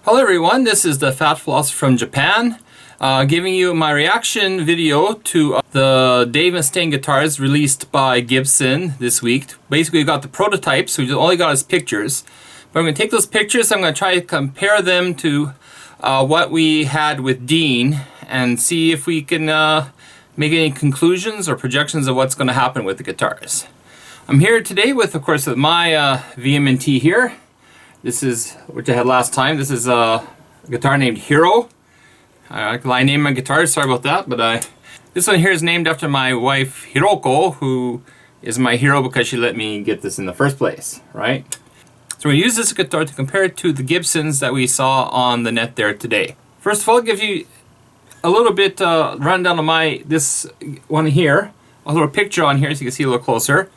Hello everyone, this is the Fat Philosopher from Japan, giving you my reaction video to the Dave Mustaine guitars released by Gibson this week. Basically we got the prototypes, we only got his pictures. But I'm going to take those pictures, I'm going to try to compare them to what we had with Dean and see if we can make any conclusions or projections of what's going to happen with the guitars. I'm here today with, of course, my VMNT here. This is, which I had last time. This is a guitar named Hero. I named my guitar, sorry about that, but this one here is named after my wife Hiroko, who is my hero because she let me get this in the first place, right? So we're going to use this guitar to compare it to the Gibsons that we saw on the net there today. First of all, I'll give you a little bit rundown of this one here. A little picture on here so you can see a little closer.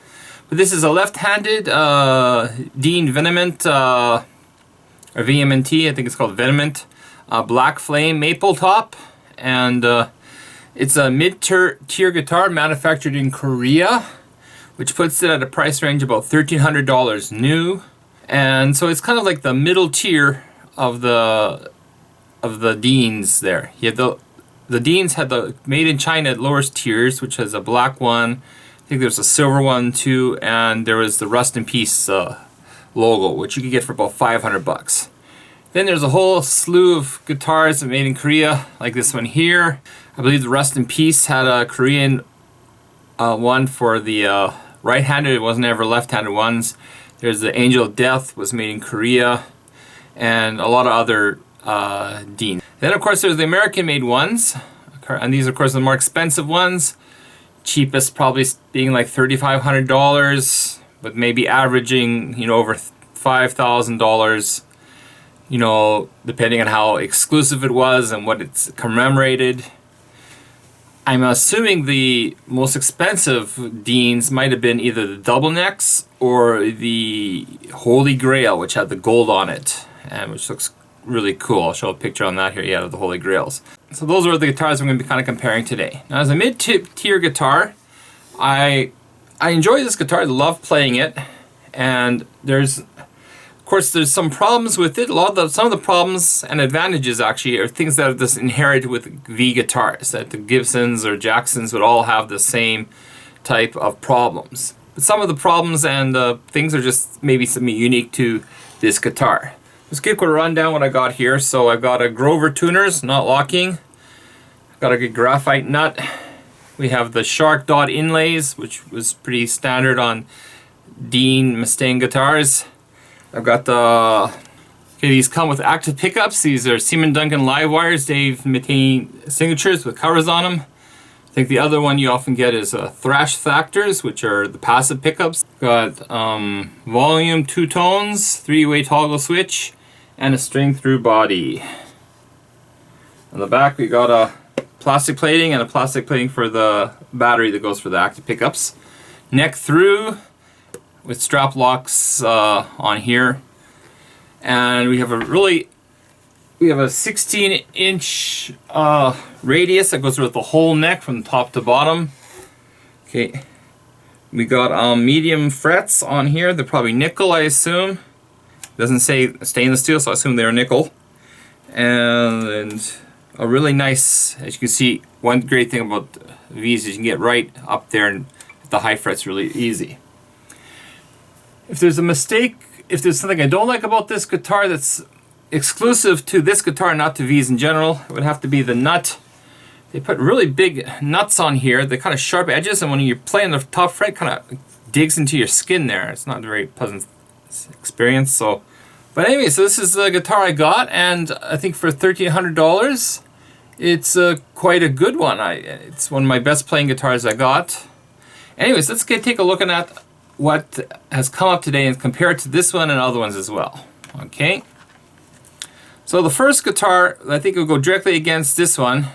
But this is a left-handed Dean VMNT, or VMNT, I think it's called VMNT, black flame maple top, and it's a mid-tier guitar manufactured in Korea, which puts it at a price range about $1,300 new, and so it's kind of like the middle tier of the Deans there. You have the Deans had the made in China lowest tiers, which has a black one. I think there's a silver one too, and there was the Rust in Peace logo, which you could get for about 500 bucks. Then there's a whole slew of guitars made in Korea, like this one here. I believe the Rust in Peace had a Korean one for the right-handed. It wasn't ever left-handed ones. There's the Angel of Death, was made in Korea, and a lot of other Dean. Then of course there's the American-made ones, and these are of course the more expensive ones. Cheapest probably being like $3,500, but maybe averaging, over $5,000, depending on how exclusive it was and what it's commemorated. I'm assuming the most expensive Deans might have been either the double necks or the Holy Grail, which had the gold on it, and which looks really cool. I'll show a picture on that here, yeah, of the Holy Grails. So those are the guitars we're going to be kind of comparing today. Now, as a mid-tier guitar, I enjoy this guitar. I love playing it, and of course there's some problems with it. Some of the problems and advantages actually are things that are just inherited with V guitars, that the Gibsons or Jacksons would all have the same type of problems. But some of the problems and things are just maybe something unique to this guitar. Let's give a quick rundown what I got here. So I've got a Grover tuners, not locking. I've got a good graphite nut. We have the shark dot inlays, which was pretty standard on Dean Mustaine guitars. I've got these come with active pickups. These are Seaman Duncan live wires, Dave Mustaine signatures with covers on them. I think the other one you often get is thrash factors, which are the passive pickups. Got volume, 2 tones, 3-way toggle switch, and a string through body. On the back we got a plastic plating and a plastic plating for the battery that goes for the active pickups. Neck through with strap locks on here, and we have a 16-inch radius that goes with the whole neck from top to bottom. Okay, we got medium frets on here. They're probably nickel, I assume. Doesn't say stainless steel, so I assume they're nickel. And a really nice, as you can see, one great thing about V's is you can get right up there and the high frets really easy. If there's a mistake, if there's something I don't like about this guitar that's exclusive to this guitar, not to V's in general, it would have to be the nut. They put really big nuts on here. They're kind of sharp edges, and when you're playing the top fret, kind of digs into your skin there. It's not a very pleasant experience. So, but anyway, so this is the guitar I got, and I think for $1,300, it's quite a good one. It's one of my best playing guitars I got. Anyways, let's take a look at what has come up today and compare it to this one and other ones as well. Okay. So the first guitar, I think will go directly against this one,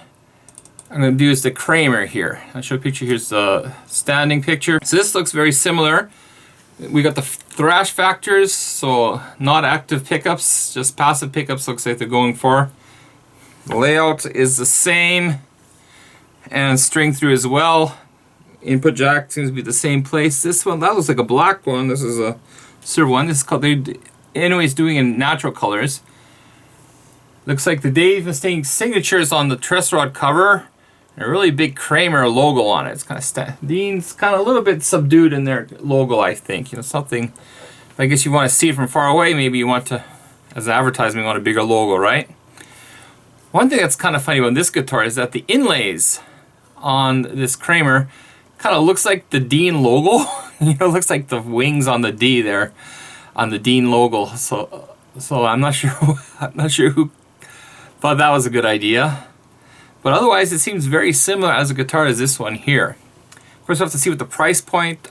I'm going to do is the Kramer here. I'll show a picture. Here's the standing picture. So this looks very similar. We got the thrash factors, so not active pickups, just passive pickups looks like they're going for. The layout is the same, and string through as well. Input jack seems to be the same place. This one, that looks like a black one. This is a silver one. This is called, anyways, doing in natural colors. Looks like the Dave Mustaine signature is on the truss rod cover. And a really big Kramer logo on it. It's kind of Dean's kind of a little bit subdued in their logo, I think. You know, something. I guess you want to see it from far away. Maybe you want to, as advertising, you want a bigger logo, right? One thing that's kind of funny about this guitar is that the inlays on this Kramer kind of looks like the Dean logo. You know, it looks like the wings on the D there, on the Dean logo. So I'm not sure. I'm not sure who thought that was a good idea. But otherwise, it seems very similar as a guitar as this one here. Of course, we'll have to see what the price point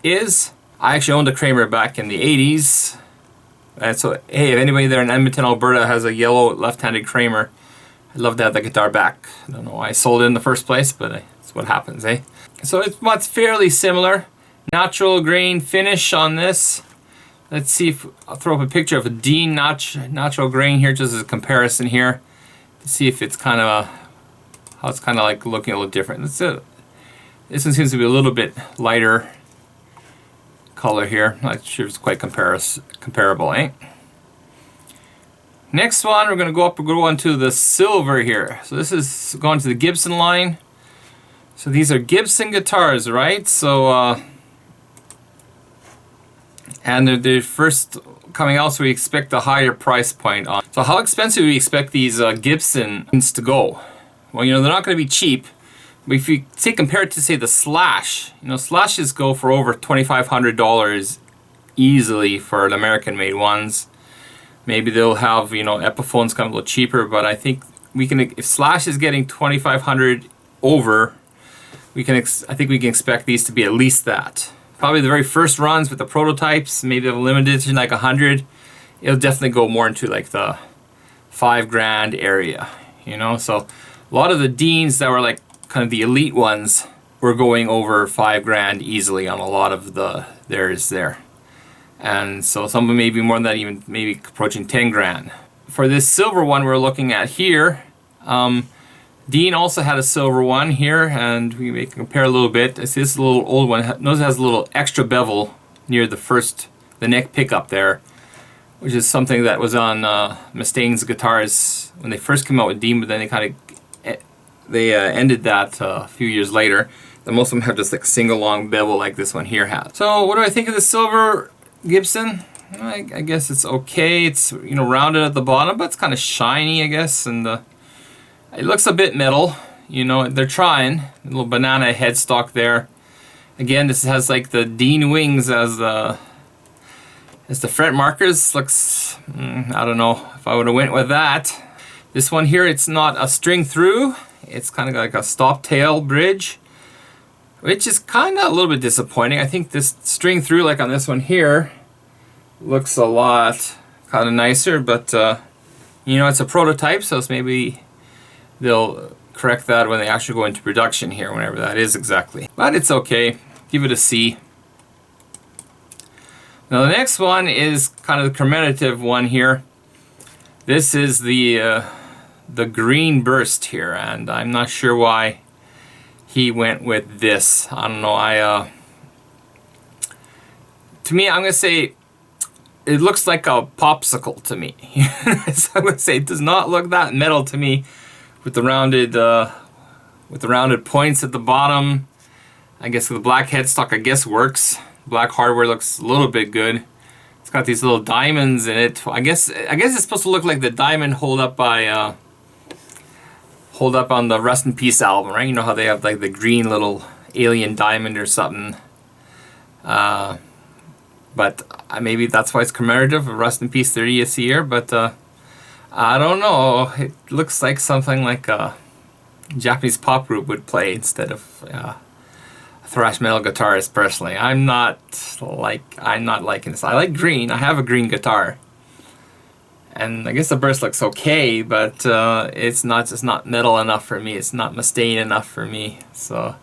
is. I actually owned a Kramer back in the 80s. And so, hey, if anybody there in Edmonton, Alberta has a yellow left-handed Kramer, I'd love to have the guitar back. I don't know why I sold it in the first place, but that's what happens, eh? So it's fairly similar. Natural grain finish on this. Let's see if I'll throw up a picture of a Dean natural grain here, just as a comparison here, to see if it's kind of how it's kind of like looking a little different. This one seems to be a little bit lighter color here. Not sure if it's quite comparable, eh? Next one, we're going to go on to the silver here. So this is going to the Gibson line. So these are Gibson guitars, right? So and they're first coming out, so we expect a higher price point on. So how expensive do we expect these Gibsons to go? Well, you know, they're not going to be cheap. But if you say compared to, say, the Slash, you know, Slashes go for over $2,500 easily for the American-made ones. Maybe they'll have, you know, Epiphones come a little cheaper, but I think we can, if Slash is getting $2,500 over, I think we can expect these to be at least that. Probably the very first runs with the prototypes, maybe a limited edition like 100, it'll definitely go more into like the $5,000 area, you know. So a lot of the Deans that were like kind of the elite ones were going over $5,000 easily on a lot of theirs there. And so some of them may be more than that, even maybe approaching $10,000. For this silver one we're looking at here, Dean also had a silver one here, and we may compare a little bit. This is a little old one. Notice it has a little extra bevel near the neck pickup there, which is something that was on Mustaine's guitars when they first came out with Dean, but then they kind of ended that a few years later. And most of them have just like a single long bevel like this one here has. So what do I think of the silver Gibson? I guess it's okay. It's, you know, rounded at the bottom, but it's kind of shiny, I guess, and it looks a bit metal. You know, they're trying. A little banana headstock there. Again, this has like the Dean wings as the fret markers. Looks, I don't know if I would have went with that. This one here, it's not a string through. It's kind of like a stop tail bridge, which is kind of a little bit disappointing. I think this string through, like on this one here, looks a lot kind of nicer, but you know, it's a prototype, so it's maybe they'll correct that when they actually go into production here, whenever that is exactly. But it's okay. Give it a C. Now the next one is kind of the commemorative one here. This is the green burst here, and I'm not sure why he went with this. I don't know. To me, I'm gonna say it looks like a popsicle to me. So I'm gonna say it does not look that metal to me, with the rounded points at the bottom. I guess the black headstock, I guess, works. Black hardware looks a little bit good. It's got these little diamonds in it. I guess it's supposed to look like the diamond hold up on the Rest in Peace album, right? You know how they have like the green little alien diamond or something. But maybe that's why it's commemorative of Rest in Peace 30th year. But I don't know. It looks like something like a Japanese pop group would play instead of a thrash metal guitarist. Personally, I'm not liking this. I like green. I have a green guitar, and I guess the burst looks okay, but it's not metal enough for me. It's not Mustaine enough for me. So,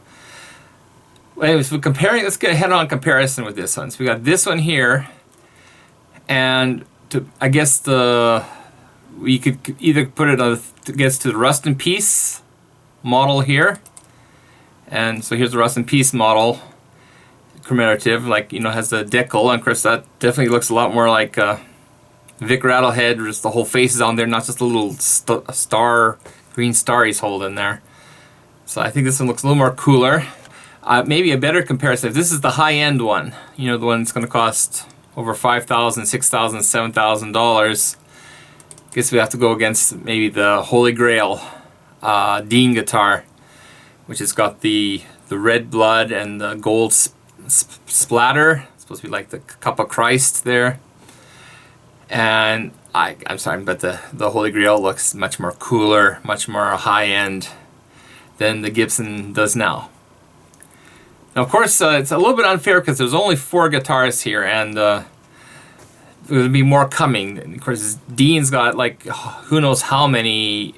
anyways, we're comparing. Let's get a head-on comparison with this one. So we got this one here, and I guess we could either put it on to the Rust in Peace model here, and so here's the Rust in Peace model, commemorative, like, you know, has the decal, and of course that definitely looks a lot more like Vic Rattlehead, just the whole face is on there, not just a little star, green star he's holding there. So I think this one looks a little more cooler. Maybe a better comparison, if this is the high-end one, you know, the one that's going to cost over $5,000, $6,000, $7,000, I guess we have to go against maybe the Holy Grail Dean guitar, which has got the red blood and the gold splatter. It's supposed to be like the Cup of Christ there. And I'm sorry, but the Holy Grail looks much more cooler, much more high-end than the Gibson does now. Now, of course, it's a little bit unfair because there's only 4 guitars here, and there'll be more coming. And of course, Dean's got like who knows how many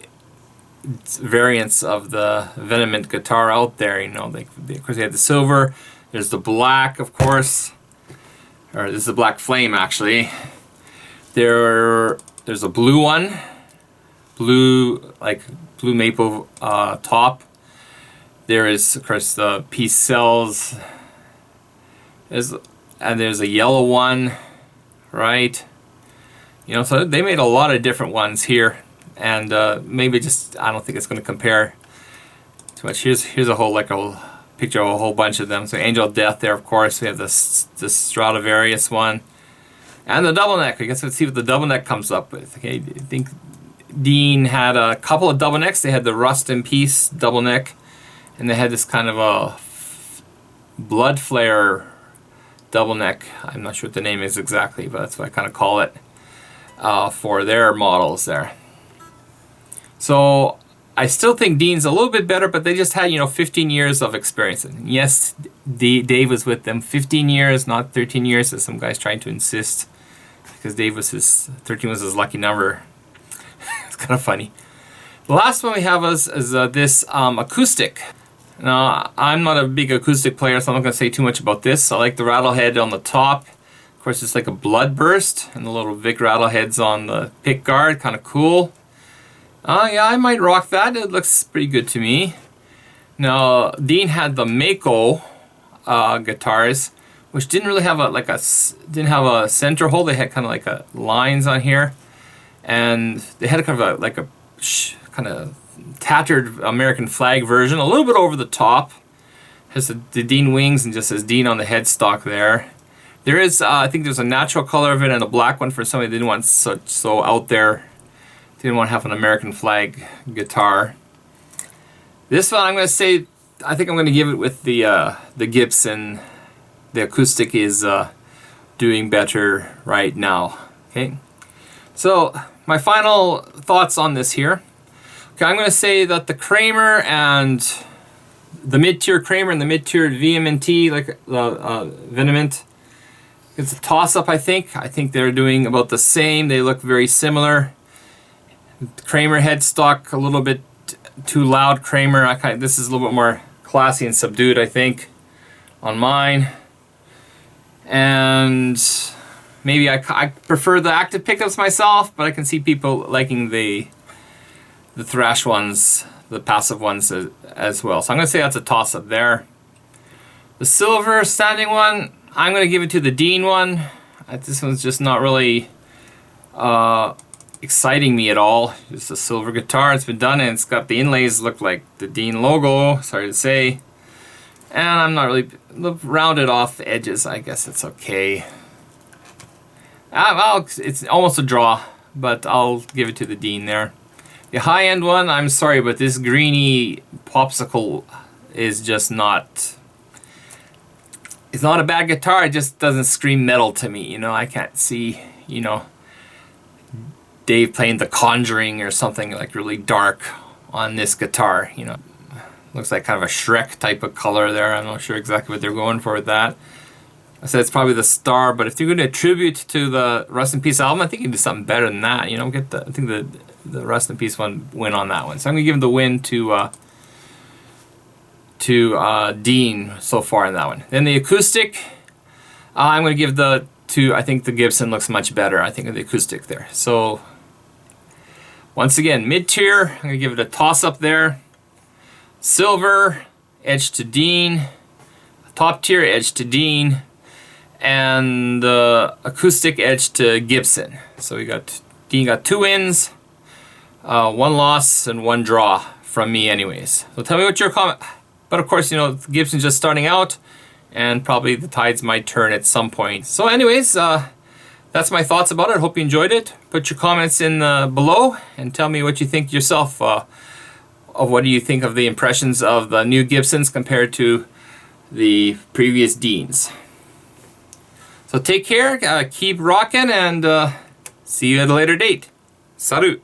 variants of the VMNT guitar out there. You know, of course, they have the silver. There's the black, of course, or this is the black flame actually. There's a blue one, blue maple top. There is, of course, the Peace Cells. And there's a yellow one, right? You know, so they made a lot of different ones here, and maybe just I don't think it's going to compare too much. Here's a whole picture of a whole bunch of them. So Angel of Death there, of course. We have this Stradivarius one, and the double neck. I guess let's see what the double neck comes up with. Okay, I think Dean had a couple of double necks. They had the Rust in Peace double neck. And they had this kind of a blood flare double neck. I'm not sure what the name is exactly, but that's what I kind of call it for their models there. So I still think Dean's a little bit better, but they just had, you know, 15 years of experience. And yes, Dave was with them 15 years, not 13 years, as some guy's trying to insist, because 13 was his lucky number. It's kind of funny. The last one we have is this Acoustic. Now, I'm not a big acoustic player, so I'm not going to say too much about this. I like the Rattlehead on the top. Of course, it's like a blood burst, and the little Vic Rattleheads on the pick guard, kind of cool. Yeah, I might rock that. It looks pretty good to me. Now, Dean had the Mako guitars, which didn't really have a center hole. They had kind of like lines on here, and they had kind of tattered American flag version, a little bit over the top. Has the Dean wings and just says Dean on the headstock there. There is, I think there's a natural color of it and a black one for somebody that didn't want so out there. Didn't want to have an American flag guitar. This one I'm going to say, I think I'm going to give it with the Gibson. The Acoustic is doing better right now. Okay, so my final thoughts on this here. Okay, I'm going to say that the Kramer and the mid-tier Kramer and the mid-tier VMNT, VMNT, it's a toss-up, I think. I think they're doing about the same. They look very similar. Kramer headstock, a little bit too loud. Kramer, this is a little bit more classy and subdued, I think, on mine. And maybe I prefer the active pickups myself, but I can see people liking the thrash ones, the passive ones as well. So I'm going to say that's a toss-up there. The silver standing one, I'm going to give it to the Dean one. This one's just not really exciting me at all. Just a silver guitar. It's been done, and it's got the inlays look like the Dean logo. Sorry to say. And I'm not really rounded off the edges. I guess it's okay. It's almost a draw, but I'll give it to the Dean there. The high-end one, I'm sorry, but this greeny popsicle is just not... It's not a bad guitar, it just doesn't scream metal to me, you know. I can't see, you know, Dave playing The Conjuring or something like really dark on this guitar, you know. Looks like kind of a Shrek type of color there. I'm not sure exactly what they're going for with that. I said it's probably the Star, but if you're going to attribute to the Rust in Peace album, I think you can do something better than that, you know. I think the Rust in Peace one win on that one. So I'm going to give the win to Dean so far in that one. Then the Acoustic, I'm going to give I think the Gibson looks much better. I think of the Acoustic there. So once again, mid-tier, I'm going to give it a toss-up there. Silver, edge to Dean. Top tier, edge to Dean. and the acoustic edge to Gibson. So Dean got 2 wins, 1 loss, and 1 draw from me anyways. So tell me what your comment, but of course, you know, Gibson's just starting out, and probably the tides might turn at some point. So anyways, that's my thoughts about it. Hope you enjoyed it. Put your comments in below and tell me what you think yourself of what do you think of the impressions of the new Gibsons compared to the previous Deans. So take care, keep rocking, and see you at a later date. Salut!